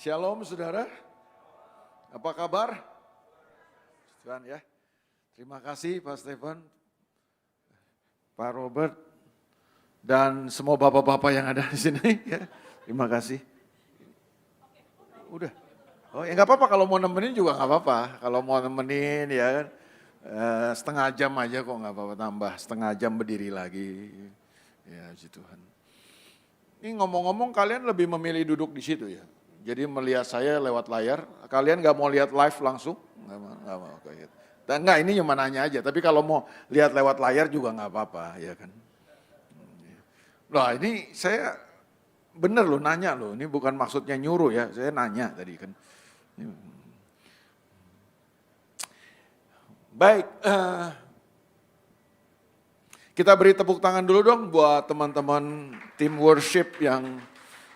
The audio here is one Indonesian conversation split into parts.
Shalom saudara, apa kabar? Tuhan ya, terima kasih Pak Stefan, Pak Robert, dan semua bapak-bapak yang ada di sini ya. Terima kasih. Udah, oh ya nggak apa-apa kalau mau nemenin juga nggak apa-apa. Kalau mau nemenin ya kan, setengah jam aja kok nggak apa-apa, tambah setengah jam berdiri lagi. Ya puji Tuhan. Ini ngomong-ngomong kalian lebih memilih duduk di situ ya. Jadi melihat saya lewat layar, kalian nggak mau lihat live langsung? Nggak mau kayak gitu. Enggak, ini cuma nanya aja, tapi kalau mau lihat lewat layar juga nggak apa-apa, ya kan. Loh ini saya bener loh nanya loh, ini bukan maksudnya nyuruh ya, saya nanya tadi kan. Baik, kita beri tepuk tangan dulu dong buat teman-teman tim worship yang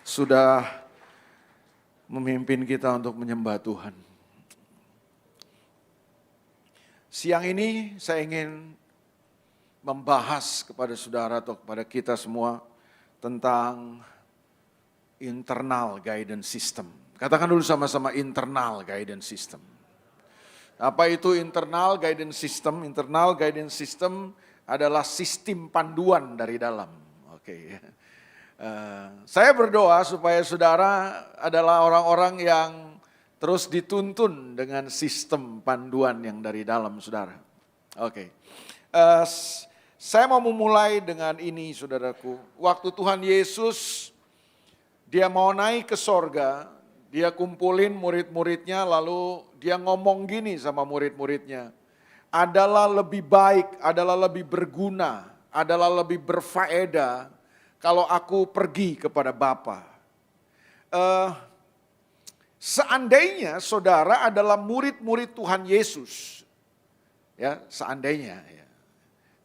sudah memimpin kita untuk menyembah Tuhan. Siang ini saya ingin membahas kepada saudara atau kepada kita semua tentang internal guidance system. Katakan dulu sama-sama internal guidance system. Apa itu internal guidance system? Internal guidance system adalah sistem panduan dari dalam. Oke. Saya berdoa supaya saudara adalah orang-orang yang terus dituntun dengan sistem panduan yang dari dalam saudara. Oke. Saya mau memulai dengan ini saudaraku. Waktu Tuhan Yesus dia mau naik ke sorga, dia kumpulin murid-muridnya lalu dia ngomong gini sama murid-muridnya. Adalah lebih baik, adalah lebih berguna, adalah lebih berfaedah kalau aku pergi kepada Bapa. Seandainya saudara adalah murid-murid Tuhan Yesus, ya seandainya, ya.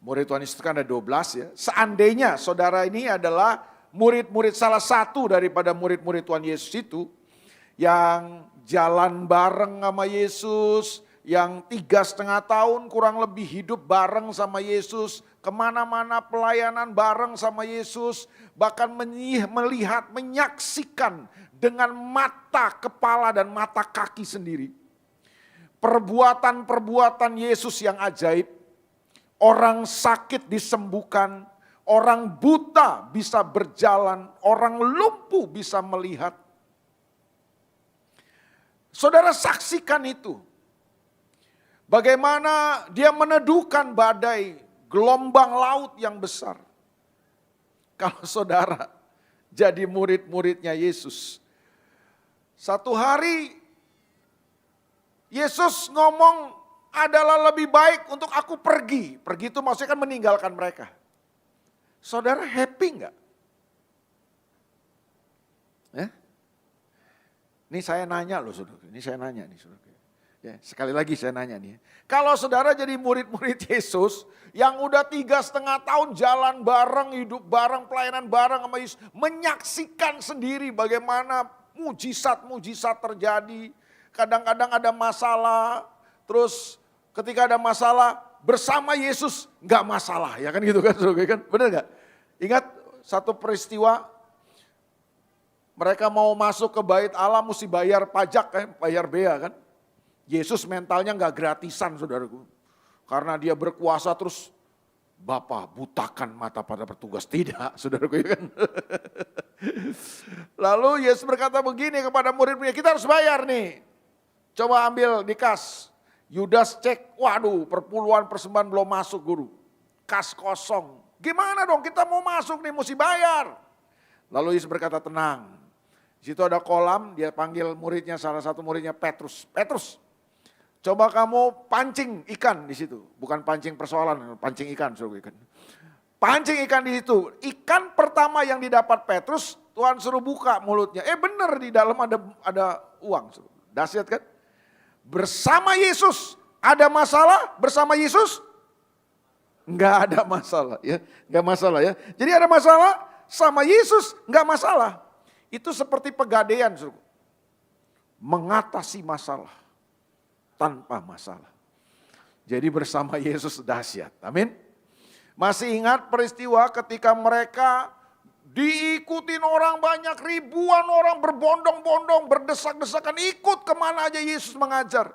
Murid Tuhan Yesus kan ada 12 ya. Seandainya saudara ini adalah murid-murid salah satu daripada murid-murid Tuhan Yesus itu, yang jalan bareng sama Yesus, yang 3,5 tahun kurang lebih hidup bareng sama Yesus, kemana-mana pelayanan bareng sama Yesus, bahkan melihat, menyaksikan dengan mata kepala dan mata kaki sendiri. Perbuatan-perbuatan Yesus yang ajaib, orang sakit disembuhkan, orang buta bisa berjalan, orang lumpuh bisa melihat. Saudara saksikan itu. Bagaimana dia meneduhkan badai, gelombang laut yang besar. Kalau saudara jadi murid-muridnya Yesus. Satu hari Yesus ngomong adalah lebih baik untuk aku pergi. Pergi itu maksudnya kan meninggalkan mereka. Saudara happy enggak? Ya? Ini saya nanya loh saudara, ini saya nanya nih saudara. Ya, sekali lagi saya nanya nih, kalau saudara jadi murid-murid Yesus yang udah 3,5 tahun jalan bareng, hidup bareng, pelayanan bareng sama Yesus, menyaksikan sendiri bagaimana mujizat-mujizat terjadi, kadang-kadang ada masalah, terus ketika ada masalah bersama Yesus nggak masalah, ya kan gitu kan, saudara kan, benar nggak? Ingat satu peristiwa, mereka mau masuk ke bait Allah mesti bayar pajak kan, bayar bea kan. Yesus mentalnya nggak gratisan saudaraku. Karena dia berkuasa terus, Bapa butakan mata pada petugas. Tidak saudaraku kan. Lalu Yesus berkata begini kepada murid-muridnya, kita harus bayar nih. Coba ambil di kas. Yudas cek, waduh perpuluhan persembahan belum masuk guru. Kas kosong. Gimana dong kita mau masuk nih mesti bayar. Lalu Yesus berkata tenang. Di situ ada kolam, dia panggil muridnya, salah satu muridnya Petrus. Petrus, coba kamu pancing ikan di situ. Bukan pancing persoalan, pancing ikan. Pancing ikan di situ. Ikan pertama yang didapat Petrus, Tuhan suruh buka mulutnya. Bener di dalam ada uang. Dahsyat kan? Bersama Yesus, ada masalah bersama Yesus? Enggak ada masalah ya. Enggak masalah ya. Jadi ada masalah sama Yesus, enggak masalah. Itu seperti pegadaian, mengatasi masalah tanpa masalah. Jadi bersama Yesus dahsyat, amin. Masih ingat peristiwa ketika mereka Diikutin orang banyak, ribuan orang berbondong-bondong, berdesak-desakan, ikut kemana aja Yesus mengajar.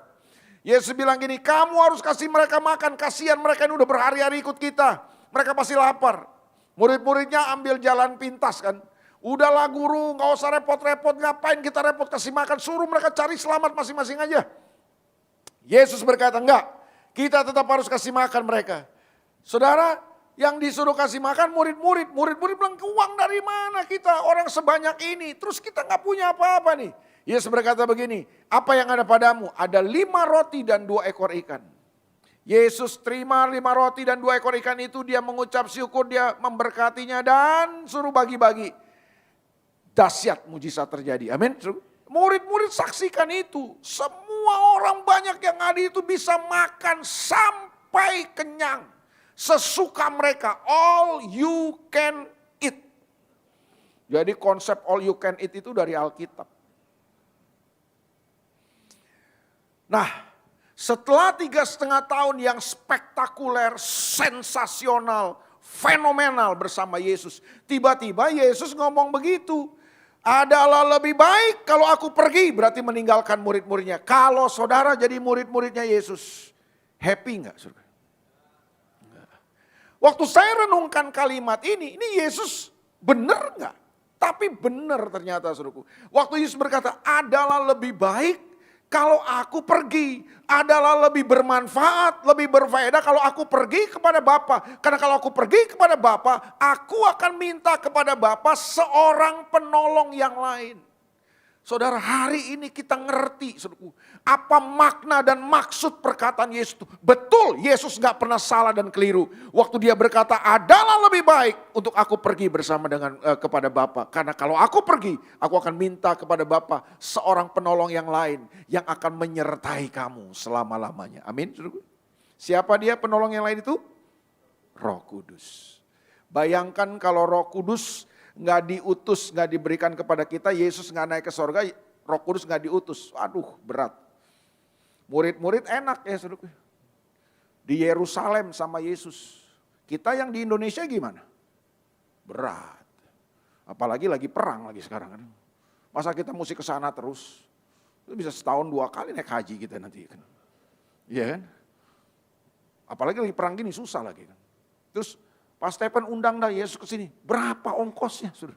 Yesus bilang gini, kamu harus kasih mereka makan, kasihan mereka ini udah berhari-hari ikut kita. Mereka pasti lapar. Murid-muridnya ambil jalan pintas kan. Udahlah guru, gak usah repot-repot, ngapain kita repot kasih makan, suruh mereka cari selamat masing-masing aja. Yesus berkata, enggak, kita tetap harus kasih makan mereka. Saudara, yang disuruh kasih makan murid-murid bilang, uang dari mana kita, orang sebanyak ini, terus kita gak punya apa-apa nih. Yesus berkata begini, apa yang ada padamu? Ada 5 roti dan 2 ekor ikan. Yesus terima 5 roti dan 2 ekor ikan itu, dia mengucap syukur, dia memberkatinya dan suruh bagi-bagi. Dahsyat mujizat terjadi, amin. Murid-murid saksikan itu, semua orang banyak yang ada itu bisa makan sampai kenyang. Sesuka mereka, all you can eat. Jadi konsep all you can eat itu dari Alkitab. Nah, setelah 3,5 tahun yang spektakuler, sensasional, fenomenal bersama Yesus. Tiba-tiba Yesus ngomong begitu. Adalah lebih baik kalau aku pergi, berarti meninggalkan murid-muridnya. Kalau saudara jadi murid-muridnya Yesus, happy enggak saudara? Waktu saya renungkan kalimat ini Yesus benar enggak? Tapi benar ternyata saudaraku. Waktu Yesus berkata, adalah lebih baik kalau aku pergi, adalah lebih bermanfaat, lebih berfaedah kalau aku pergi kepada Bapa. Karena kalau aku pergi kepada Bapa, aku akan minta kepada Bapa seorang penolong yang lain. Saudara, hari ini kita ngerti saudaraku, apa makna dan maksud perkataan Yesus itu. Betul, Yesus gak pernah salah dan keliru. Waktu dia berkata, adalah lebih baik untuk aku pergi bersama dengan kepada Bapa. Karena kalau aku pergi, aku akan minta kepada Bapa seorang penolong yang lain yang akan menyertai kamu selama-lamanya. Amin. Saudaraku. Siapa dia penolong yang lain itu? Roh Kudus. Bayangkan kalau Roh Kudus nggak diutus, nggak diberikan kepada kita, Yesus nggak naik ke sorga, Roh Kudus nggak diutus. Aduh, berat. Murid-murid enak ya saudara. Di Yerusalem sama Yesus. Kita yang di Indonesia gimana? Berat. Apalagi lagi perang lagi sekarang kan. Masa kita mesti ke sana terus? Itu bisa setahun 2 kali naik haji kita nanti kan. Iya kan? Apalagi lagi perang gini susah lagi kan. Terus Pak Stephen undang dah Yesus ke sini. Berapa ongkosnya? Sudah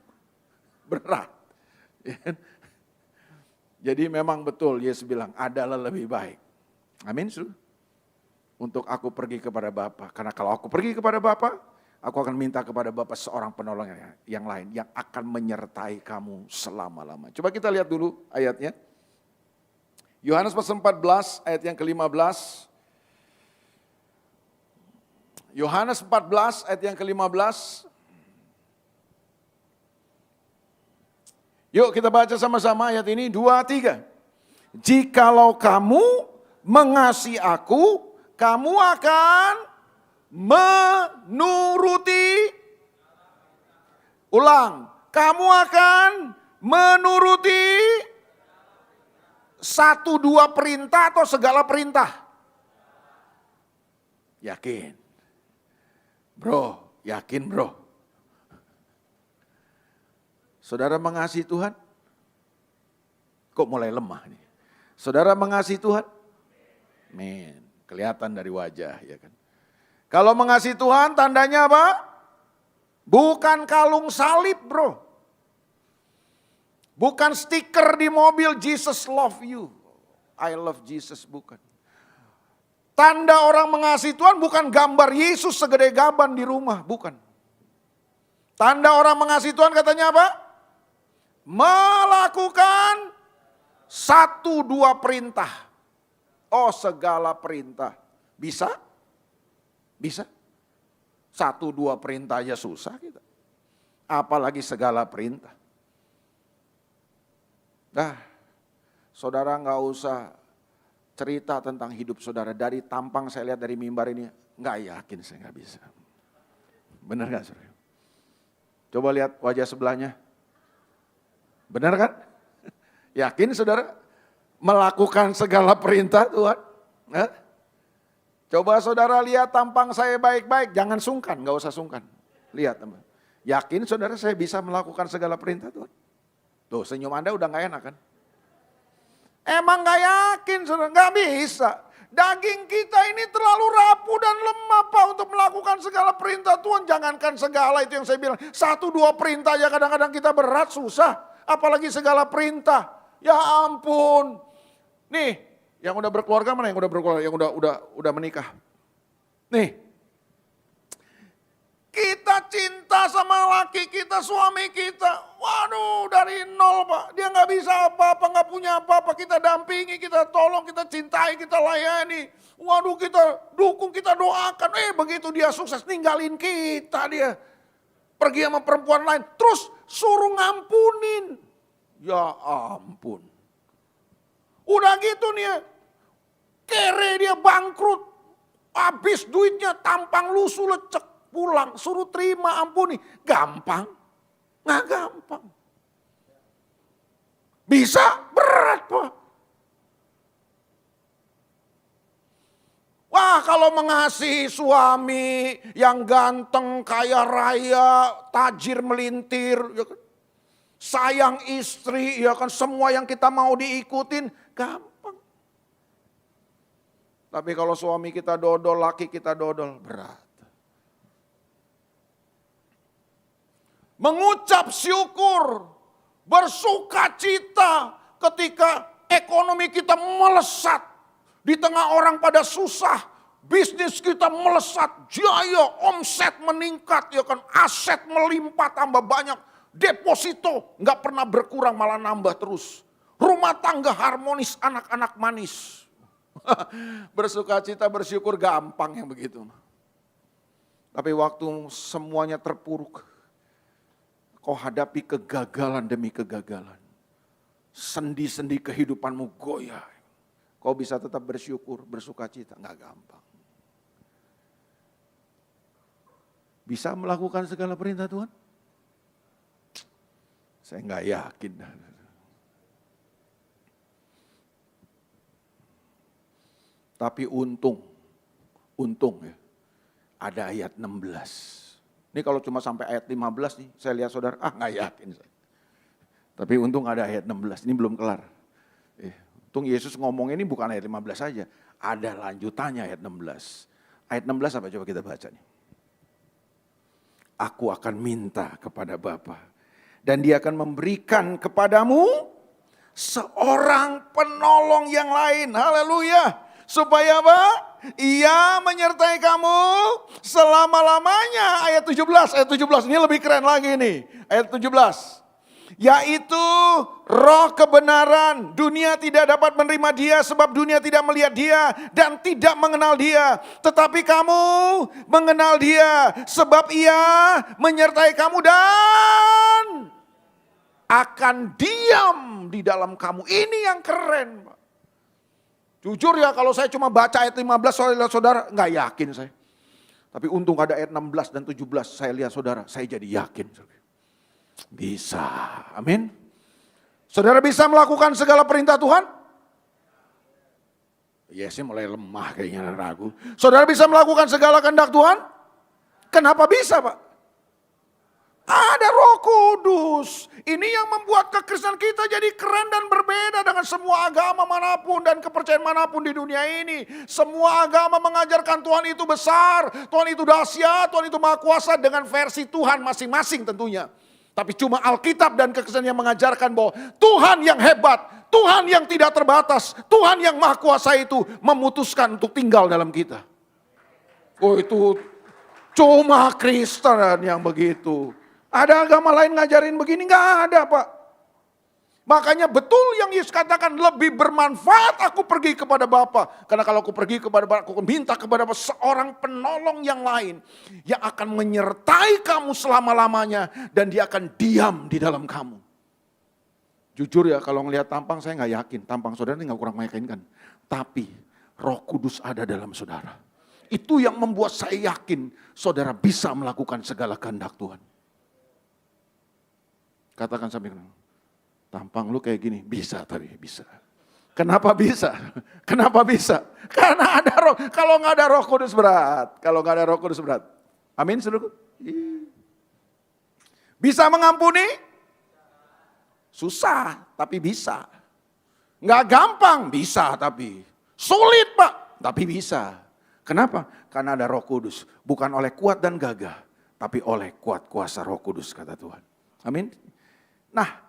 berat. Jadi memang betul Yesus bilang adalah lebih baik. Amin. Untuk aku pergi kepada Bapa. Karena kalau aku pergi kepada Bapa, aku akan minta kepada Bapa seorang penolong yang lain yang akan menyertai kamu selama-lama. Coba kita lihat dulu ayatnya. Yohanes pasal 14 ayat yang ke-15. Yohanes 14 ayat yang ke-15. Yuk kita baca sama-sama ayat ini, 2, 3. Jikalau kamu mengasihi aku, kamu akan menuruti. Ulang, kamu akan menuruti 1, 2 perintah atau segala perintah? Yakin? Bro, yakin bro? Saudara mengasihi Tuhan? Kok mulai lemah nih? Saudara mengasihi Tuhan? Men, kelihatan dari wajah ya kan. Kalau mengasihi Tuhan tandanya apa? Bukan kalung salib bro. Bukan stiker di mobil Jesus love you. I love Jesus, bukan. Tanda orang mengasihi Tuhan bukan gambar Yesus segede gaban di rumah, bukan. Tanda orang mengasihi Tuhan katanya apa? Melakukan 1, 2 perintah. Oh, segala perintah. Bisa? Bisa? 1, 2 perintah aja susah kita. Apalagi segala perintah. Nah, saudara nggak usah cerita tentang hidup saudara. Dari tampang saya lihat dari mimbar ini, nggak yakin saya nggak bisa. Benar nggak saudara? Coba lihat wajah sebelahnya. Benar kan? Yakin saudara? Melakukan segala perintah Tuhan? Hah? Coba saudara lihat tampang saya baik-baik, jangan sungkan, nggak usah sungkan. Lihat teman. Yakin saudara saya bisa melakukan segala perintah Tuhan? Tuh senyum Anda udah gak enak kan? Emang gak yakin saudara? Gak bisa. Daging kita ini terlalu rapuh dan lemah Pak untuk melakukan segala perintah Tuhan. Jangankan segala itu yang saya bilang. 1-2 perintah aja kadang-kadang kita berat, susah. Apalagi segala perintah. Ya ampun. Nih, yang udah berkeluarga mana yang udah berkeluarga? Yang udah menikah. Nih. Kita cinta sama laki kita, suami kita. Waduh, dari nol Pak. Dia gak bisa apa-apa, gak punya apa-apa. Kita dampingi, kita tolong, kita cintai, kita layani. Waduh, kita dukung, kita doakan. Begitu dia sukses, ninggalin kita dia. Pergi sama perempuan lain. Terus suruh ngampunin. Ya ampun. Udah gitu nih, kere dia bangkrut. Habis duitnya, tampang lusuh lecek. Pulang, suruh terima, ampuni. Gampang? Nggak gampang. Bisa? Berat Pak. Wah kalau mengasihi suami yang ganteng, kaya raya, tajir melintir. Ya kan? Sayang istri, ya kan semua yang kita mau diikutin, gampang. Tapi kalau suami kita dodol, laki kita dodol, berat. Mengucap syukur, bersuka cita ketika ekonomi kita melesat. Di tengah orang pada susah, bisnis kita melesat, jaya, omset meningkat, ya kan, aset melimpah tambah banyak, deposito nggak pernah berkurang malah nambah terus. Rumah tangga harmonis, anak-anak manis. Bersuka cita, bersyukur gampang yang begitu. Tapi waktu semuanya terpuruk, kau hadapi kegagalan demi kegagalan. Sendi-sendi kehidupanmu goyah. Kau bisa tetap bersyukur, bersuka cita. Nggak gampang. Bisa melakukan segala perintah Tuhan? Saya nggak yakin. Tapi untung ya, ada ayat 16. Ini kalau cuma sampai ayat 15 nih, saya lihat saudara, nggak yakin saya. Tapi untung ada ayat 16, ini belum kelar. Untung Yesus ngomong ini bukan ayat 15 saja, ada lanjutannya ayat 16. Ayat 16 apa coba kita baca nih. Aku akan minta kepada Bapa, dan Dia akan memberikan kepadamu seorang penolong yang lain. Haleluya. Supaya apa? Ia menyertai kamu selama-lamanya. Ayat 17 ini lebih keren lagi nih. Ayat 17. Yaitu roh kebenaran. Dunia tidak dapat menerima dia sebab dunia tidak melihat dia dan tidak mengenal dia. Tetapi kamu mengenal dia sebab ia menyertai kamu dan akan diam di dalam kamu. Ini yang keren Pak. Jujur ya kalau saya cuma baca ayat 15 saudara nggak yakin saya. Tapi untung ada ayat 16 dan 17 saya lihat saudara, saya jadi yakin. Bisa, amin. Saudara bisa melakukan segala perintah Tuhan? Ya sih mulai lemah kayaknya ragu. Saudara bisa melakukan segala kehendak Tuhan? Kenapa bisa Pak? Ada Roh Kudus. Ini yang membuat kekristenan kita jadi keren dan berbeda dengan semua agama manapun dan kepercayaan manapun di dunia ini. Semua agama mengajarkan Tuhan itu besar, Tuhan itu dahsyat, Tuhan itu maha kuasa dengan versi Tuhan masing-masing tentunya. Tapi cuma Alkitab dan kekristenan yang mengajarkan bahwa Tuhan yang hebat, Tuhan yang tidak terbatas, Tuhan yang maha kuasa itu memutuskan untuk tinggal dalam kita. Oh itu cuma Kristen yang begitu. Ada agama lain ngajarin begini? Nggak ada Pak. Makanya betul yang Yesus katakan lebih bermanfaat aku pergi kepada Bapa. Karena kalau aku pergi kepada Bapa, aku minta kepada Bapa seorang penolong yang lain. Yang akan menyertai kamu selama-lamanya. Dan dia akan diam di dalam kamu. Jujur ya kalau ngelihat tampang saya nggak yakin. Tampang saudara ini nggak kurang meyakinkan. Tapi Roh Kudus ada dalam saudara. Itu yang membuat saya yakin saudara bisa melakukan segala kehendak Tuhan. Katakan sampai tampang lu kayak gini, bisa tadi, bisa. Kenapa bisa? Kenapa bisa? Karena ada roh, kalau nggak ada Roh Kudus berat. Kalau nggak ada Roh Kudus berat. Amin saudaraku? Bisa mengampuni? Susah, tapi bisa. Nggak gampang, bisa tapi. Sulit Pak, tapi bisa. Kenapa? Karena ada Roh Kudus. Bukan oleh kuat dan gagah, tapi oleh kuat kuasa Roh Kudus, kata Tuhan. Amin. Nah,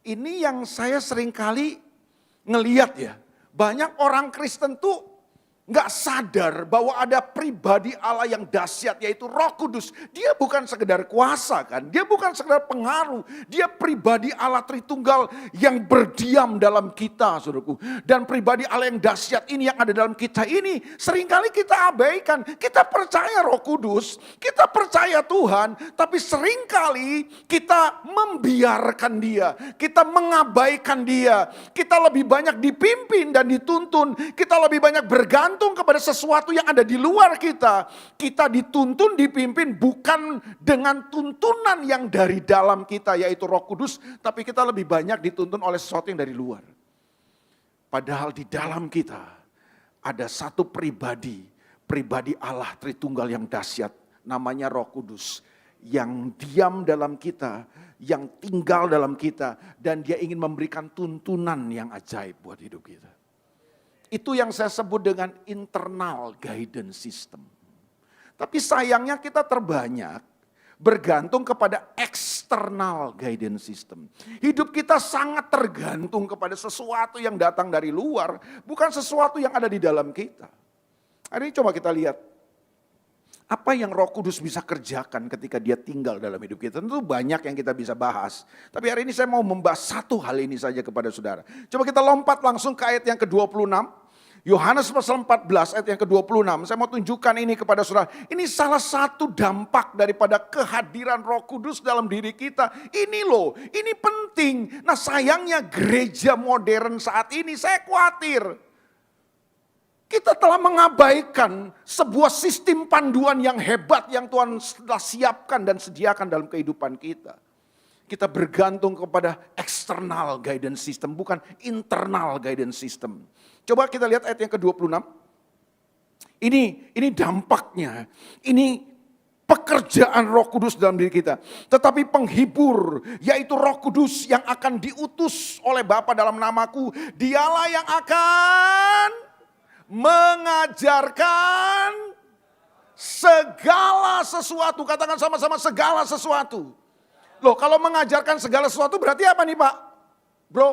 ini yang saya seringkali ngeliat ya. Banyak orang Kristen tuh nggak sadar bahwa ada pribadi Allah yang dahsyat, yaitu Roh Kudus. Dia bukan sekedar kuasa kan, dia bukan sekedar pengaruh. Dia pribadi Allah Tritunggal yang berdiam dalam kita, saudaraku. Dan pribadi Allah yang dahsyat ini yang ada dalam kita ini seringkali kita abaikan. Kita percaya Roh Kudus, kita percaya Tuhan, tapi seringkali kita membiarkan dia, kita mengabaikan dia. Kita lebih banyak dipimpin dan dituntun, kita lebih banyak bergantung kepada sesuatu yang ada di luar kita. Kita dituntun, dipimpin bukan dengan tuntunan yang dari dalam kita, yaitu Roh Kudus, tapi kita lebih banyak dituntun oleh sesuatu yang dari luar. Padahal di dalam kita ada satu pribadi Allah Tritunggal yang dahsyat, namanya Roh Kudus, yang diam dalam kita, yang tinggal dalam kita, dan dia ingin memberikan tuntunan yang ajaib buat hidup kita. Itu yang saya sebut dengan internal guidance system. Tapi sayangnya kita terbanyak bergantung kepada external guidance system. Hidup kita sangat tergantung kepada sesuatu yang datang dari luar, bukan sesuatu yang ada di dalam kita. Hari ini coba kita lihat, apa yang Roh Kudus bisa kerjakan ketika dia tinggal dalam hidup kita. Tentu banyak yang kita bisa bahas. Tapi hari ini saya mau membahas satu hal ini saja kepada saudara. Coba kita lompat langsung ke ayat yang ke-26. Yohanes pasal 14 ayat yang ke-26. Saya mau tunjukkan ini kepada saudara. Ini salah satu dampak daripada kehadiran Roh Kudus dalam diri kita. Ini loh, ini penting. Nah sayangnya gereja modern saat ini saya khawatir. Kita telah mengabaikan sebuah sistem panduan yang hebat yang Tuhan telah siapkan dan sediakan dalam kehidupan kita. Kita bergantung kepada external guidance system, bukan internal guidance system. Coba kita lihat ayat yang ke-26. Ini dampaknya, ini pekerjaan Roh Kudus dalam diri kita. Tetapi penghibur, yaitu Roh Kudus yang akan diutus oleh Bapa dalam namaku, dialah yang akan mengajarkan segala sesuatu. Katakan sama-sama, segala sesuatu. Loh, kalau mengajarkan segala sesuatu berarti apa nih Pak? Bro?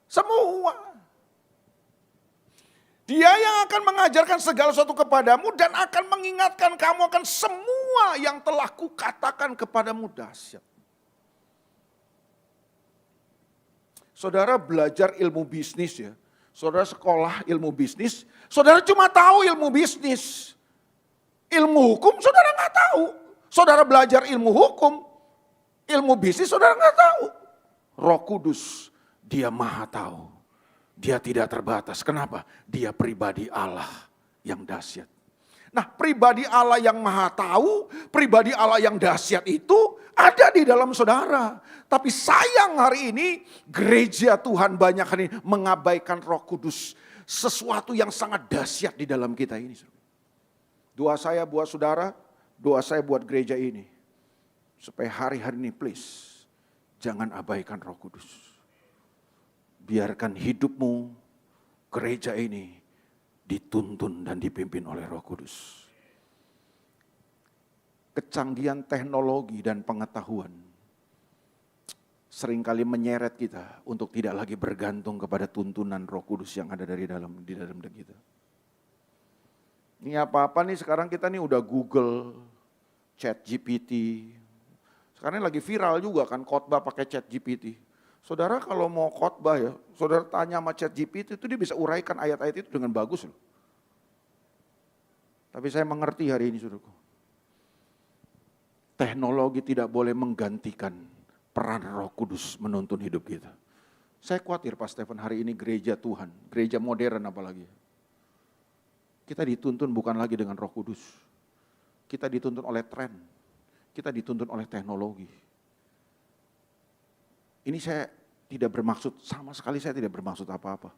Semua. Dia yang akan mengajarkan segala sesuatu kepadamu dan akan mengingatkan kamu akan semua yang telah kukatakan kepadamu. Dahsyat. Saudara belajar ilmu bisnis ya. Saudara sekolah ilmu bisnis. Saudara cuma tahu ilmu bisnis. Ilmu hukum saudara nggak tahu. Saudara belajar ilmu hukum. Ilmu bisnis saudara nggak tahu. Roh Kudus, dia maha tahu. Dia tidak terbatas. Kenapa? Dia pribadi Allah yang dahsyat. Nah, pribadi Allah yang maha tahu, pribadi Allah yang dahsyat itu ada di dalam saudara. Tapi sayang hari ini gereja Tuhan banyak hari ini mengabaikan Roh Kudus. Sesuatu yang sangat dahsyat di dalam kita ini. Doa saya buat saudara, doa saya buat gereja ini. Supaya hari-hari ini please, jangan abaikan Roh Kudus. Biarkan hidupmu, gereja ini dituntun dan dipimpin oleh Roh Kudus. Kecanggihan teknologi dan pengetahuan seringkali menyeret kita untuk tidak lagi bergantung kepada tuntunan Roh Kudus yang ada di dalam diri kita. Ini apa-apa nih sekarang kita nih udah Google, ChatGPT. Sekarang lagi viral juga kan khotbah pakai ChatGPT. Saudara kalau mau khotbah ya, saudara tanya sama ChatGPT itu dia bisa uraikan ayat-ayat itu dengan bagus loh. Tapi saya mengerti hari ini saudaraku. Teknologi tidak boleh menggantikan peran Roh Kudus menuntun hidup kita. Saya khawatir Pak Stephen hari ini gereja Tuhan, gereja modern apalagi. Kita dituntun bukan lagi dengan Roh Kudus. Kita dituntun oleh tren. Kita dituntun oleh teknologi. Ini saya tidak bermaksud, sama sekali saya tidak bermaksud apa-apa.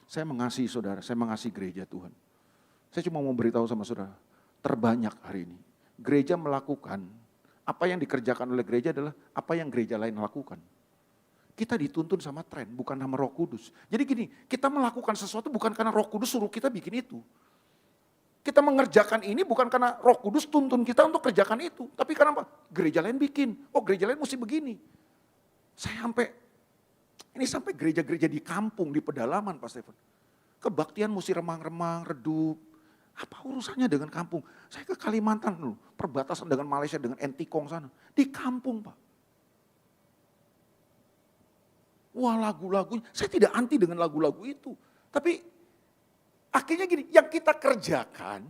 Saya mengasihi saudara, saya mengasihi gereja Tuhan. Saya cuma mau beritahu sama saudara, terbanyak hari ini gereja melakukan, apa yang dikerjakan oleh gereja adalah apa yang gereja lain lakukan. Kita dituntun sama tren, bukan sama Roh Kudus. Jadi gini, kita melakukan sesuatu bukan karena Roh Kudus suruh kita bikin itu. Kita mengerjakan ini bukan karena Roh Kudus tuntun kita untuk kerjakan itu. Tapi karena apa? Gereja lain bikin. Oh, gereja lain mesti begini. Ini sampai gereja-gereja di kampung, di pedalaman Pak Stephen. Kebaktian mesti remang-remang, redup. Apa urusannya dengan kampung? Saya ke Kalimantan loh, perbatasan dengan Malaysia, dengan Entikong sana. Di kampung Pak. Wah lagu-lagunya, saya tidak anti dengan lagu-lagu itu. Tapi akhirnya gini, yang kita kerjakan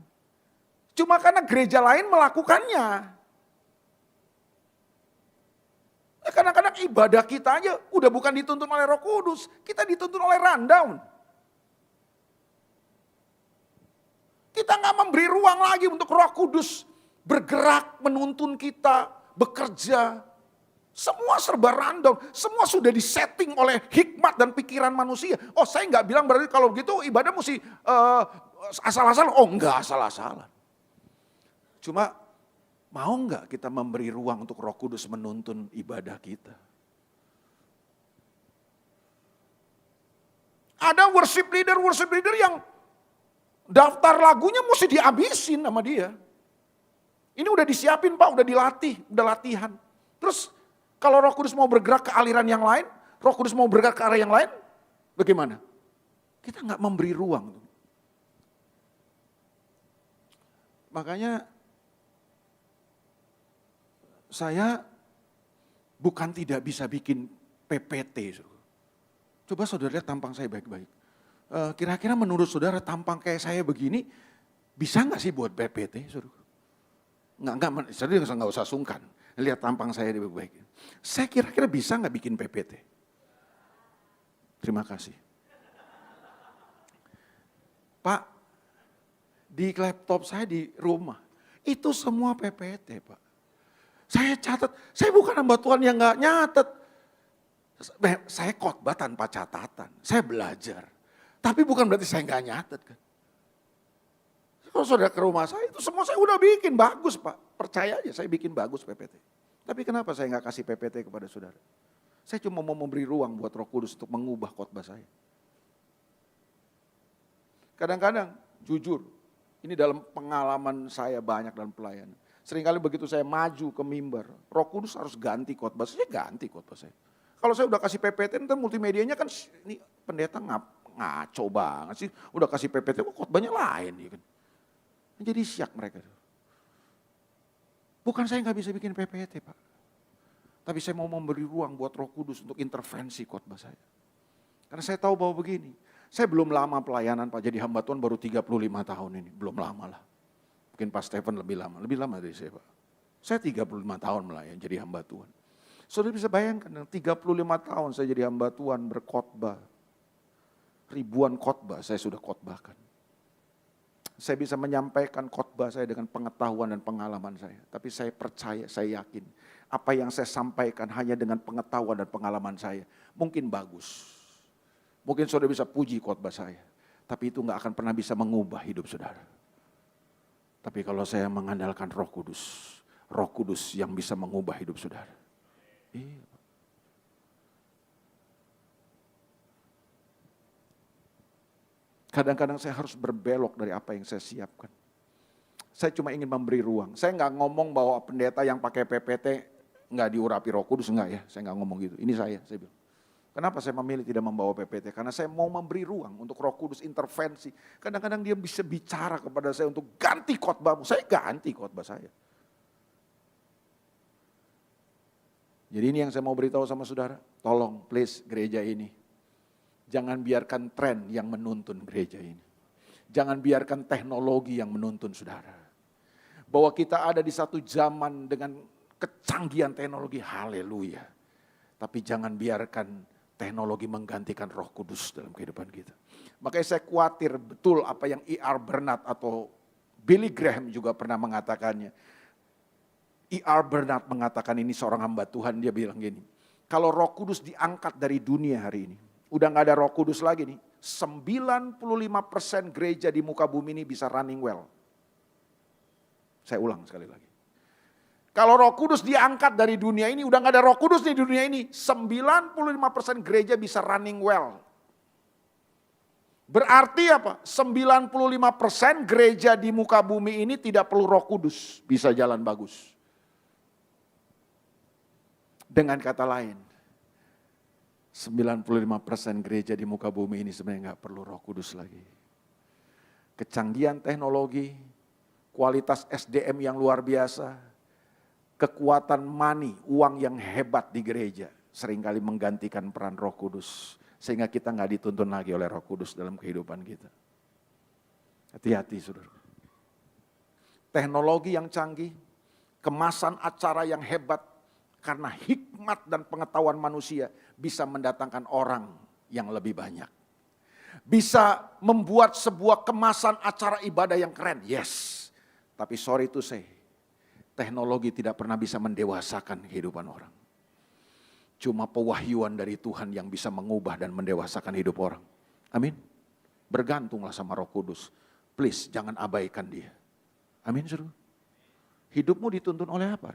cuma karena gereja lain melakukannya. Kadang-kadang ibadah kita aja udah bukan dituntun oleh Roh Kudus, kita dituntun oleh rundown. Kita nggak memberi ruang lagi untuk Roh Kudus bergerak, menuntun kita, bekerja. Semua serba rundown, semua sudah disetting oleh hikmat dan pikiran manusia. Oh saya nggak bilang berarti kalau begitu ibadah mesti asal-asalan. Oh enggak asal-asalan. Cuma mau nggak kita memberi ruang untuk Roh Kudus menuntun ibadah kita? Ada worship leader yang daftar lagunya mesti dihabisin sama dia. Ini udah disiapin Pak, udah dilatih, udah latihan. Terus kalau Roh Kudus mau bergerak ke aliran yang lain, Roh Kudus mau bergerak ke arah yang lain, bagaimana? Kita nggak memberi ruang. Makanya saya bukan tidak bisa bikin PPT. Coba saudara lihat tampang saya baik-baik. Kira-kira menurut saudara tampang kayak saya begini, bisa nggak sih buat PPT? Nggak, saudara nggak usah sungkan. Lihat tampang saya baik-baik. Saya kira-kira bisa nggak bikin PPT? Terima kasih. Pak, di laptop saya di rumah, itu semua PPT Pak. Saya catat, saya bukan hamba Tuhan yang nggak nyatet. Saya khotbah tanpa catatan, saya belajar. Tapi bukan berarti saya nggak nyatet kan. Kalau saudara ke rumah saya, itu semua saya udah bikin, bagus Pak. Percaya aja saya bikin bagus PPT. Tapi kenapa saya nggak kasih PPT kepada saudara? Saya cuma mau memberi ruang buat Roh Kudus untuk mengubah khotbah saya. Kadang-kadang, jujur, ini dalam pengalaman saya banyak dalam pelayanan. Seringkali begitu saya maju ke mimbar, Roh Kudus harus ganti khotbah, saya ganti khotbah saya. Kalau saya udah kasih PPT, ntar multimedianya kan, ini pendeta ngaco banget sih, udah kasih PPT, kok khotbahnya lain. Ya kan? Jadi syak mereka. Bukan saya nggak bisa bikin PPT Pak. Tapi saya mau memberi ruang buat Roh Kudus untuk intervensi khotbah saya. Karena saya tahu bahwa begini, saya belum lama pelayanan Pak, jadi hamba Tuhan baru 35 tahun ini, belum lama lah. Mungkin Pak Stephen lebih lama dari saya Pak. Saya 35 tahun melayani jadi hamba Tuhan. Saudara bisa bayangkan, 35 tahun saya jadi hamba Tuhan berkhotbah. Ribuan khotbah saya sudah khotbahkan. Saya bisa menyampaikan khotbah saya dengan pengetahuan dan pengalaman saya. Tapi saya percaya, saya yakin. Apa yang saya sampaikan hanya dengan pengetahuan dan pengalaman saya. Mungkin bagus. Mungkin saudara bisa puji khotbah saya. Tapi itu gak akan pernah bisa mengubah hidup saudara. Tapi kalau saya mengandalkan Roh Kudus yang bisa mengubah hidup saudara. Iya. Kadang-kadang saya harus berbelok dari apa yang saya siapkan. Saya cuma ingin memberi ruang. Saya nggak ngomong bahwa pendeta yang pakai PPT nggak diurapi Roh Kudus, enggak ya. Saya nggak ngomong gitu. Ini saya bilang. Kenapa saya memilih tidak membawa PPT? Karena saya mau memberi ruang untuk Roh Kudus intervensi. Kadang-kadang dia bisa bicara kepada saya untuk ganti khotbahmu. Saya ganti khotbah saya. Jadi ini yang saya mau beritahu sama saudara. Tolong please gereja ini. Jangan biarkan tren yang menuntun gereja ini. Jangan biarkan teknologi yang menuntun saudara. Bahwa kita ada di satu zaman dengan kecanggihan teknologi, haleluya. Tapi jangan biarkan teknologi menggantikan Roh Kudus dalam kehidupan kita. Makanya saya khawatir betul apa yang E.R. Bernard atau Billy Graham juga pernah mengatakannya. E.R. Bernard mengatakan ini seorang hamba Tuhan, dia bilang gini. Kalau Roh Kudus diangkat dari dunia hari ini, udah gak ada Roh Kudus lagi nih, 95% gereja di muka bumi ini bisa running well. Saya ulang sekali lagi. Kalau Roh Kudus diangkat dari dunia ini, udah gak ada Roh Kudus di dunia ini, 95% gereja bisa running well. Berarti apa? 95% gereja di muka bumi ini tidak perlu Roh Kudus, bisa jalan bagus. Dengan kata lain, 95% gereja di muka bumi ini sebenarnya gak perlu Roh Kudus lagi. Kecanggihan teknologi, kualitas SDM yang luar biasa, kekuatan money, uang yang hebat di gereja, seringkali menggantikan peran Roh Kudus. Sehingga kita gak dituntun lagi oleh Roh Kudus dalam kehidupan kita. Hati-hati saudara. Teknologi yang canggih, kemasan acara yang hebat, karena hikmat dan pengetahuan manusia bisa mendatangkan orang yang lebih banyak. Bisa membuat sebuah kemasan acara ibadah yang keren, yes. Tapi sorry to say, teknologi tidak pernah bisa mendewasakan kehidupan orang. Cuma pewahyuan dari Tuhan yang bisa mengubah dan mendewasakan hidup orang. Amin. Bergantunglah sama Roh Kudus. Please jangan abaikan dia. Amin saudara. Hidupmu dituntun oleh apa?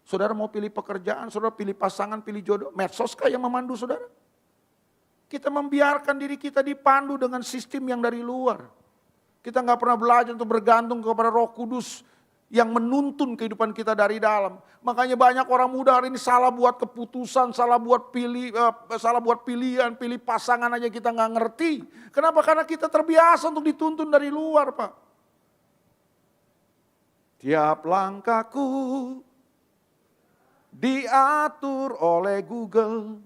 Saudara mau pilih pekerjaan, saudara pilih pasangan, pilih jodoh. Medsos kah yang memandu saudara? Kita membiarkan diri kita dipandu dengan sistem yang dari luar. Kita gak pernah belajar untuk bergantung kepada Roh Kudus yang menuntun kehidupan kita dari dalam. Makanya banyak orang muda hari ini salah buat keputusan, salah buat pilihan, pilih pasangan aja kita nggak ngerti. Kenapa? Karena kita terbiasa untuk dituntun dari luar, Pak. Tiap langkahku diatur oleh Google,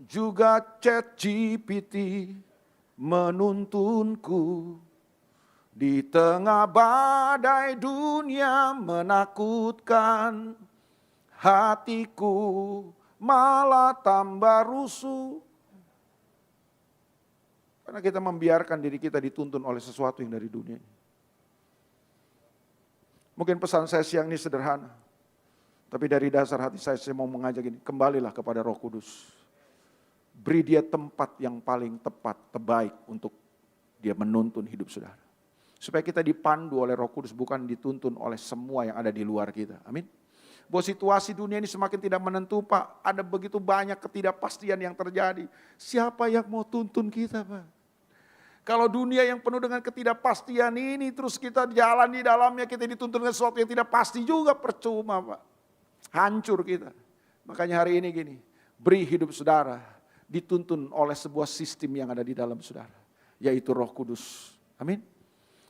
juga ChatGPT menuntunku. Di tengah badai dunia menakutkan, hatiku malah tambah rusuh. Karena kita membiarkan diri kita dituntun oleh sesuatu yang dari dunia. Mungkin pesan saya siang ini sederhana. Tapi dari dasar hati saya mau mengajak ini, kembalilah kepada Roh Kudus. Beri dia tempat yang paling tepat, terbaik untuk dia menuntun hidup saudara. Supaya kita dipandu oleh Roh Kudus, bukan dituntun oleh semua yang ada di luar kita. Amin. Bahwa situasi dunia ini semakin tidak menentu, Pak. Ada begitu banyak ketidakpastian yang terjadi. Siapa yang mau tuntun kita, Pak? Kalau dunia yang penuh dengan ketidakpastian ini, terus kita jalan di dalamnya, kita dituntun dengan sesuatu yang tidak pasti juga, percuma, Pak. Hancur kita. Makanya hari ini gini, beri hidup saudara dituntun oleh sebuah sistem yang ada di dalam saudara. Yaitu Roh Kudus. Amin.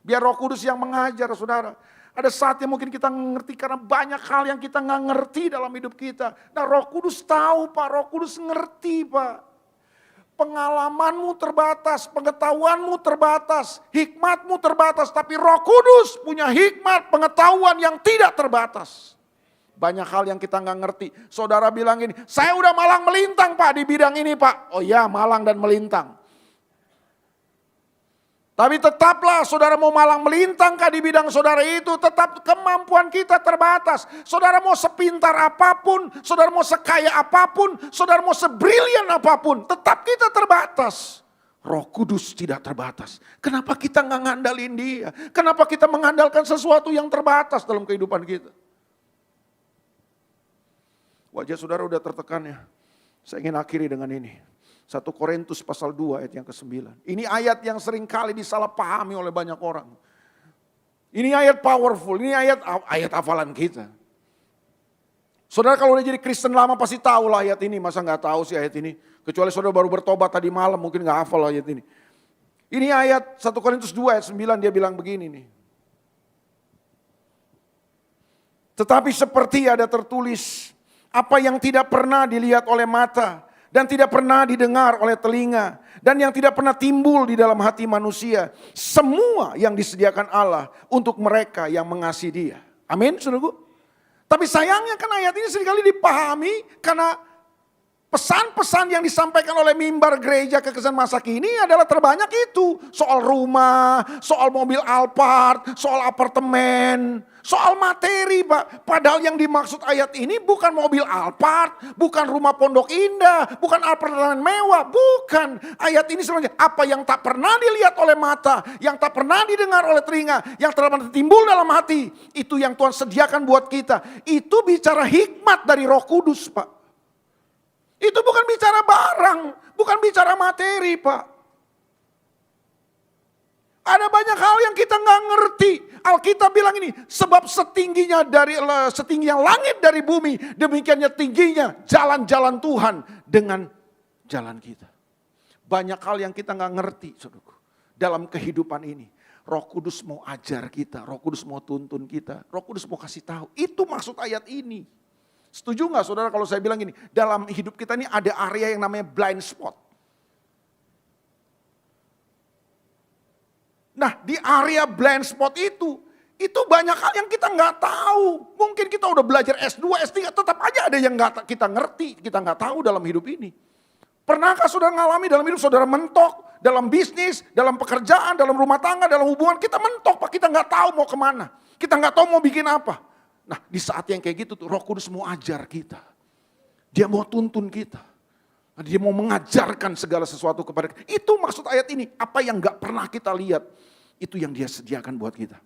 Biar Roh Kudus yang mengajar saudara. Ada saatnya mungkin kita ngerti karena banyak hal yang kita nggak ngerti dalam hidup kita. Nah Roh Kudus tahu Pak, Roh Kudus ngerti Pak. Pengalamanmu terbatas, pengetahuanmu terbatas, hikmatmu terbatas. Tapi Roh Kudus punya hikmat, pengetahuan yang tidak terbatas. Banyak hal yang kita nggak ngerti. Saudara bilang gini, saya udah malang melintang Pak di bidang ini Pak. Oh iya malang dan melintang. Tapi tetaplah saudara mau malang melintang kah di bidang saudara itu, tetap kemampuan kita terbatas. Saudara mau sepintar apapun, saudara mau sekaya apapun, saudara mau sebrilian apapun, tetap kita terbatas. Roh Kudus tidak terbatas. Kenapa kita nggak ngandalin dia? Kenapa kita mengandalkan sesuatu yang terbatas dalam kehidupan kita? Wajah saudara udah tertekan ya. Saya ingin akhiri dengan ini. 1 Korintus pasal 2 ayat yang ke-9. Ini ayat yang sering kali disalahpahami oleh banyak orang. Ini ayat powerful, ini ayat hafalan kita. Saudara kalau udah jadi Kristen lama pasti tahu lah ayat ini. Masa gak tahu sih ayat ini? Kecuali saudara baru bertobat tadi malam mungkin gak hafal ayat ini. Ini ayat 1 Korintus 2 ayat 9 dia bilang begini nih. Tetapi seperti ada tertulis, apa yang tidak pernah dilihat oleh mata, dan tidak pernah didengar oleh telinga, dan yang tidak pernah timbul di dalam hati manusia. Semua yang disediakan Allah untuk mereka yang mengasihi dia. Amin, saudaraku. Tapi sayangnya kan ayat ini seringkali dipahami karena Pesan-pesan yang disampaikan oleh mimbar gereja Kekristenan masa kini adalah terbanyak itu. Soal rumah, soal mobil Alphard, soal apartemen, soal materi Pak. Padahal yang dimaksud ayat ini bukan mobil Alphard, bukan rumah Pondok Indah, bukan apartemen mewah, bukan. Ayat ini sebenarnya apa yang tak pernah dilihat oleh mata, yang tak pernah didengar oleh telinga, yang telah timbul dalam hati. Itu yang Tuhan sediakan buat kita. Itu bicara hikmat dari Roh Kudus Pak. Itu bukan bicara barang, bukan bicara materi Pak. Ada banyak hal yang kita nggak ngerti. Alkitab bilang ini, sebab setingginya langit dari bumi, demikiannya tingginya jalan-jalan Tuhan dengan jalan kita. Banyak hal yang kita nggak ngerti, saudaraku, dalam kehidupan ini. Roh Kudus mau ajar kita, Roh Kudus mau tuntun kita, Roh Kudus mau kasih tahu. Itu maksud ayat ini. Setuju nggak saudara kalau saya bilang gini, dalam hidup kita ini ada area yang namanya blind spot. Nah di area blind spot itu banyak hal yang kita nggak tahu. Mungkin kita udah belajar S2, S3, tetap aja ada yang nggak kita ngerti, kita nggak tahu dalam hidup ini. Pernahkah saudara ngalami dalam hidup saudara mentok, dalam bisnis, dalam pekerjaan, dalam rumah tangga, dalam hubungan, kita mentok Pak, kita nggak tahu mau kemana. Kita nggak tahu mau bikin apa. Nah di saat yang kayak gitu tuh Roh Kudus mau ajar kita. Dia mau tuntun kita. Dia mau mengajarkan segala sesuatu kepada kita. Itu maksud ayat ini. Apa yang gak pernah kita lihat. Itu yang dia sediakan buat kita.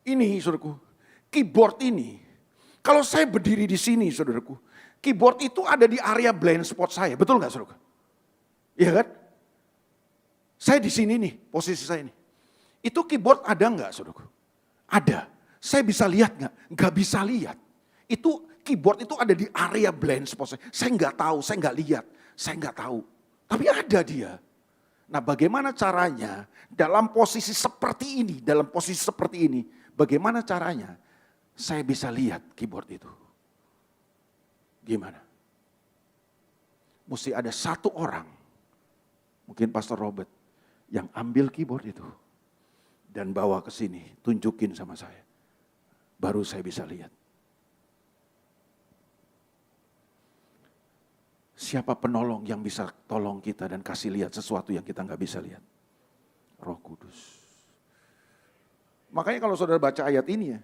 Ini saudaraku. Keyboard ini. Kalau saya berdiri di sini saudaraku. Keyboard itu ada di area blind spot saya. Betul gak saudaraku? Iya kan? Saya di sini nih. Posisi saya nih. Itu keyboard ada gak saudaraku? Ada. Saya bisa lihat nggak? Nggak bisa lihat. Itu keyboard itu ada di area blind spot saya. Saya nggak tahu, saya nggak lihat, saya nggak tahu. Tapi ada dia. Nah bagaimana caranya dalam posisi seperti ini, bagaimana caranya saya bisa lihat keyboard itu? Gimana? Mesti ada satu orang, mungkin Pastor Robert, yang ambil keyboard itu dan bawa ke sini, tunjukin sama saya. Baru saya bisa lihat. Siapa penolong yang bisa tolong kita dan kasih lihat sesuatu yang kita nggak bisa lihat? Roh Kudus. Makanya kalau saudara baca ayat ini ya,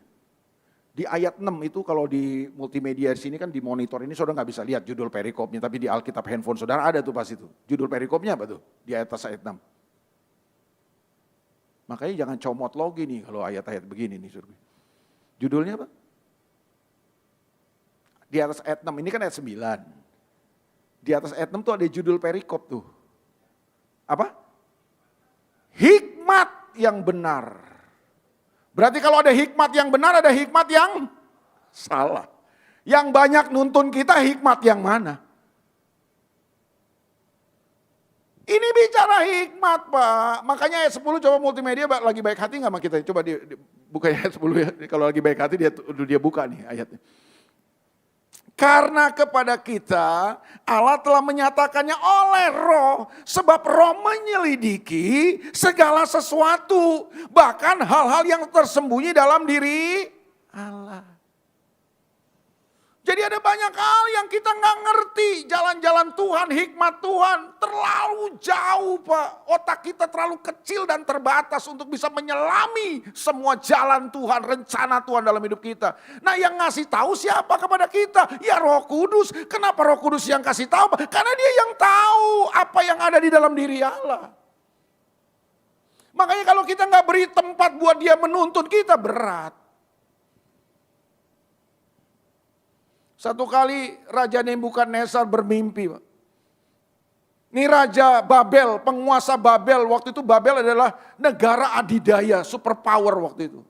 di ayat 6 itu kalau di multimedia di sini kan di monitor ini saudara nggak bisa lihat judul perikopnya, tapi di Alkitab handphone saudara ada tuh pas itu. Judul perikopnya apa tuh? Di atas ayat 6. Makanya jangan comot logi nih kalau ayat-ayat begini nih saudara. Judulnya apa? Di atas ayat 6, ini kan ayat 9. Di atas ayat 6 tuh ada judul perikop tuh. Apa? Hikmat yang benar. Berarti kalau ada hikmat yang benar, ada hikmat yang salah. Yang banyak nuntun kita hikmat yang mana? Ini bicara hikmat Pak. Makanya ayat 10 coba multimedia lagi baik hati gak sama kita? Coba buka ayat 10 ya. Kalau lagi baik hati dia buka nih ayatnya. Karena kepada kita Allah telah menyatakannya oleh Roh. Sebab Roh menyelidiki segala sesuatu. Bahkan hal-hal yang tersembunyi dalam diri Allah. Jadi ada banyak hal yang kita nggak ngerti. Jalan-jalan Tuhan, hikmat Tuhan terlalu jauh Pak. Otak kita terlalu kecil dan terbatas untuk bisa menyelami semua jalan Tuhan, rencana Tuhan dalam hidup kita. Nah yang ngasih tahu siapa kepada kita? Ya Roh Kudus. Kenapa Roh Kudus yang kasih tahu? Karena dia yang tahu apa yang ada di dalam diri Allah. Makanya kalau kita nggak beri tempat buat dia menuntun kita, berat. Satu kali Raja Nebukadnezar bermimpi. Ini Raja Babel, penguasa Babel. Waktu itu Babel adalah negara adidaya, superpower waktu itu.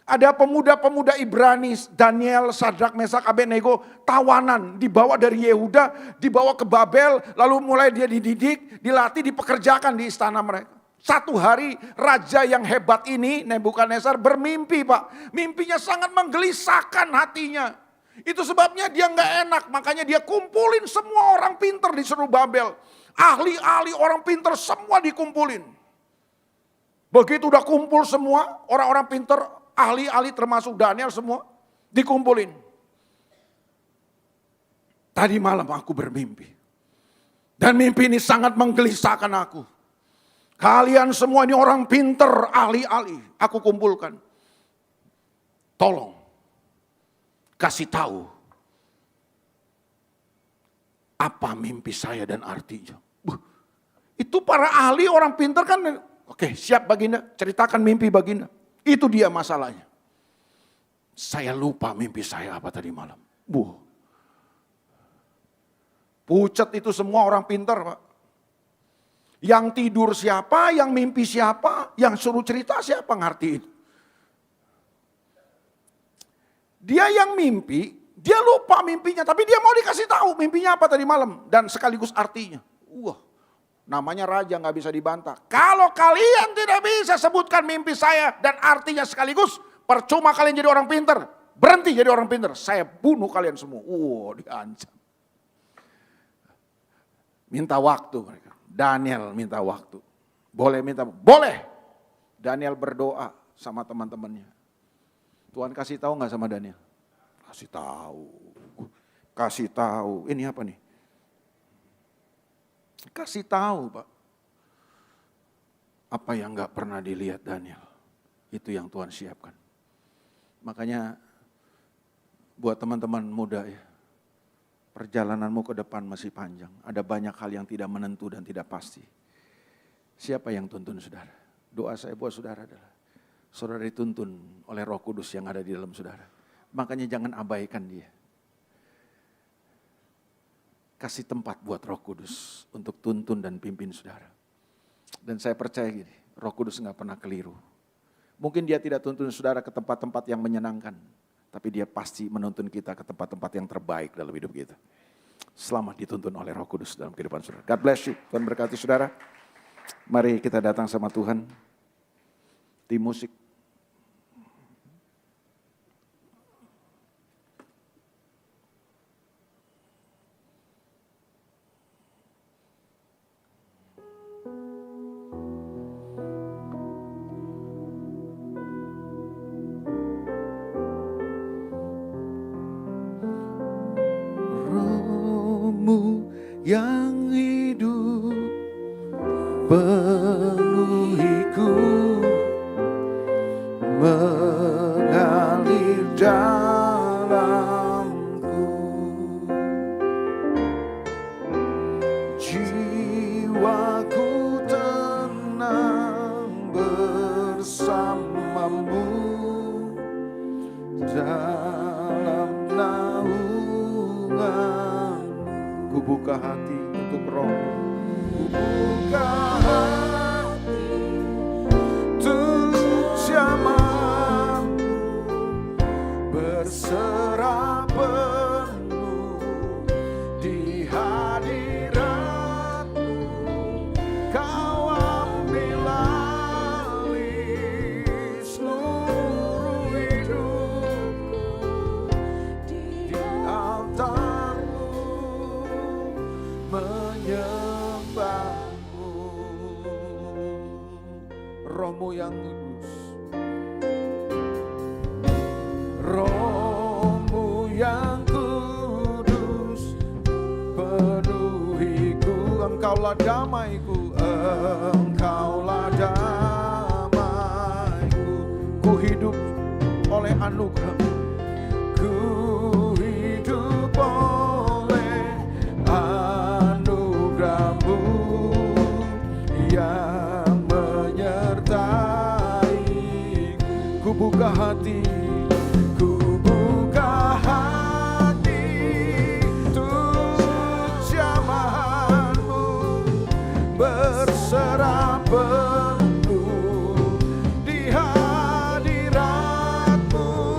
Ada pemuda-pemuda Ibrani, Daniel, Sadrak, Mesak, Abednego, tawanan. Dibawa dari Yehuda, dibawa ke Babel. Lalu mulai dia dididik, dilatih, dipekerjakan di istana mereka. Satu hari raja yang hebat ini, Nebukadnezar bermimpi Pak. Mimpinya sangat menggelisahkan hatinya. Itu sebabnya dia nggak enak, makanya dia kumpulin semua orang pinter di seluruh Babel. Ahli-ahli orang pinter semua dikumpulin. Begitu udah kumpul semua, orang-orang pinter, ahli-ahli termasuk Daniel semua, dikumpulin. Tadi malam aku bermimpi. Dan mimpi ini sangat menggelisahkan aku. Kalian semua ini orang pinter, ahli-ahli. Aku kumpulkan. Tolong. Kasih tahu. Apa mimpi saya dan artinya. Itu para ahli orang pinter kan. Oke, siap Baginda. Ceritakan mimpi Baginda. Itu dia masalahnya. Saya lupa mimpi saya apa tadi malam. Pucat itu semua orang pintar, Pak. Yang tidur siapa, yang mimpi siapa, yang suruh cerita siapa, ngerti itu. Dia yang mimpi, dia lupa mimpinya, tapi dia mau dikasih tahu mimpinya apa tadi malam. Dan sekaligus artinya. Namanya raja nggak bisa dibantah. Kalau kalian tidak bisa sebutkan mimpi saya dan artinya sekaligus, percuma kalian jadi orang pintar. Berhenti jadi orang pintar, saya bunuh kalian semua. Diancam. Minta waktu mereka. Daniel minta waktu. Boleh minta? Boleh. Daniel berdoa sama teman-temannya. Tuhan kasih tahu nggak sama Daniel? Kasih tahu. Kasih tahu. Ini apa nih? Kasih tahu, Pak. Apa yang nggak pernah dilihat Daniel. Itu yang Tuhan siapkan. Makanya buat teman-teman muda ya. Perjalananmu ke depan masih panjang. Ada banyak hal yang tidak menentu dan tidak pasti. Siapa yang tuntun saudara? Doa saya buat saudara adalah saudara dituntun oleh Roh Kudus yang ada di dalam saudara. Makanya jangan abaikan dia. Kasih tempat buat Roh Kudus untuk tuntun dan pimpin saudara. Dan saya percaya gini, Roh Kudus nggak pernah keliru. Mungkin dia tidak tuntun saudara ke tempat-tempat yang menyenangkan. Tapi dia pasti menuntun kita ke tempat-tempat yang terbaik dalam hidup kita. Selamat dituntun oleh Roh Kudus dalam kehidupan saudara. God bless you. Tuhan berkati saudara. Mari kita datang sama Tuhan. Tim musik. Yang hidup penuhiku, mengalir dalamku, jiwaku tenang bersamamu dalam naungan. Ku buka hati untuk Roh-Mu. Ku buka hati untuk zaman berserah penuh di hadirat-Mu. Kau ambil alih seluruh hidupku di altar menyembahmu. Roh-Mu yang kudus, Roh-Mu yang kudus, penuhiku. Engkaulah damaiku, Engkaulah damaiku. Ku hidup oleh anugerah, ku hidup oleh anugerah-Mu yang menyertai. Ku buka hati, ku buka hati untuk jamahan-Mu berserah penuh di hadirat-Mu.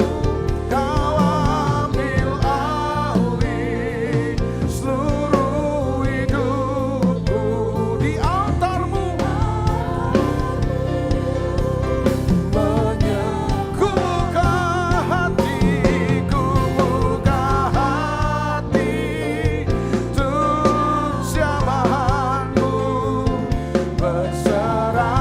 Kau ambil alih seluruh hidupku di altar-Mu. Ku buka hati, ku buka hati untuk jamahan-Mu berserah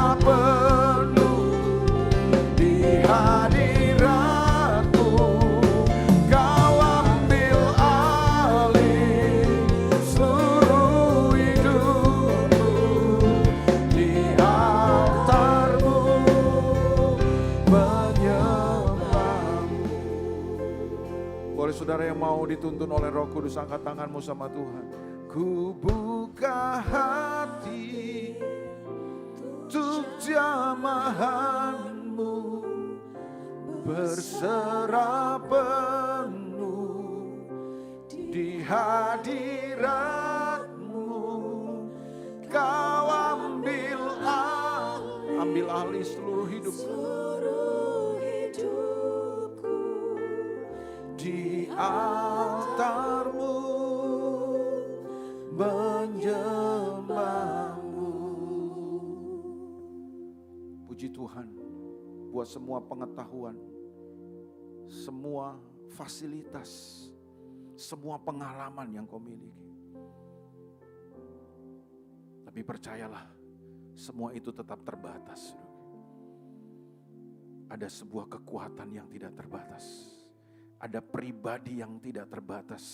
Saudara yang mau dituntun oleh Roh Kudus, angkat tanganmu sama Tuhan. Ku buka hati untuk jamahan-Mu, berserah penuh di hadirat-Mu. Kau ambil alih seluruh hidupku, di altar-Mu menyembah-Mu. Puji Tuhan buat semua pengetahuan, semua fasilitas, semua pengalaman yang kau miliki. Tapi percayalah, semua itu tetap terbatas. Ada sebuah kekuatan yang tidak terbatas. Ada pribadi yang tidak terbatas.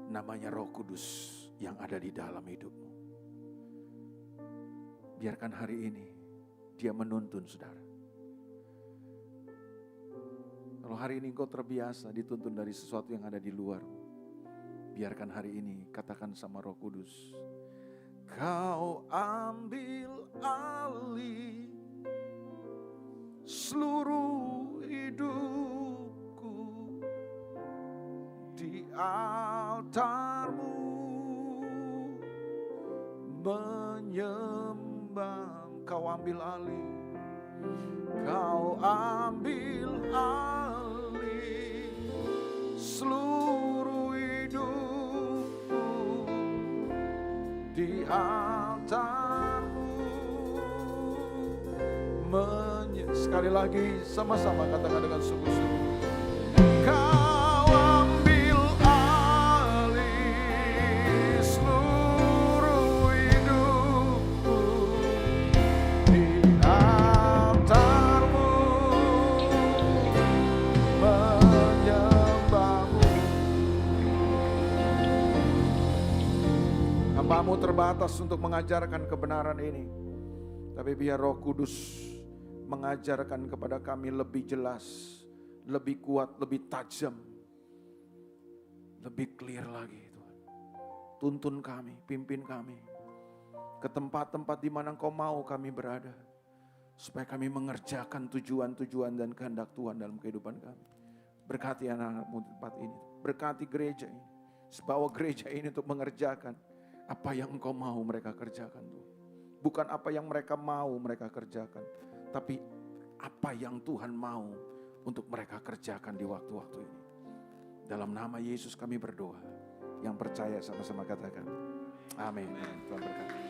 Namanya Roh Kudus yang ada di dalam hidupmu. Biarkan hari ini Dia menuntun saudara. Kalau hari ini engkau terbiasa dituntun dari sesuatu yang ada di luar, biarkan hari ini katakan sama Roh Kudus, Kau ambil alih seluruh hidupku, di altar-Mu menyembah. Kau ambil alih, Kau ambil alih seluruh hidupku, di altar-Mu. Sekali lagi sama-sama katakan dengan sungguh-sungguh. Kau ambil alih seluruh hidupku, di altar-Mu menyembah-Mu. Hamba-Mu terbatas untuk mengajarkan kebenaran ini, tapi biar Roh Kudus mengajarkan kepada kami lebih jelas, lebih kuat, lebih tajam, lebih clear lagi Tuhan. Tuntun kami, pimpin kami ke tempat-tempat di mana Engkau mau kami berada, supaya kami mengerjakan tujuan-tujuan dan kehendak Tuhan dalam kehidupan kami. Berkati anak-anak-Mu di tempat ini, berkati gereja ini, bawa gereja ini untuk mengerjakan apa yang Engkau mau mereka kerjakan Tuhan. Bukan apa yang mereka mau mereka kerjakan, tapi apa yang Tuhan mau untuk mereka kerjakan di waktu-waktu ini. Dalam nama Yesus kami berdoa. Yang percaya sama-sama katakan amin. Tuhan berkati.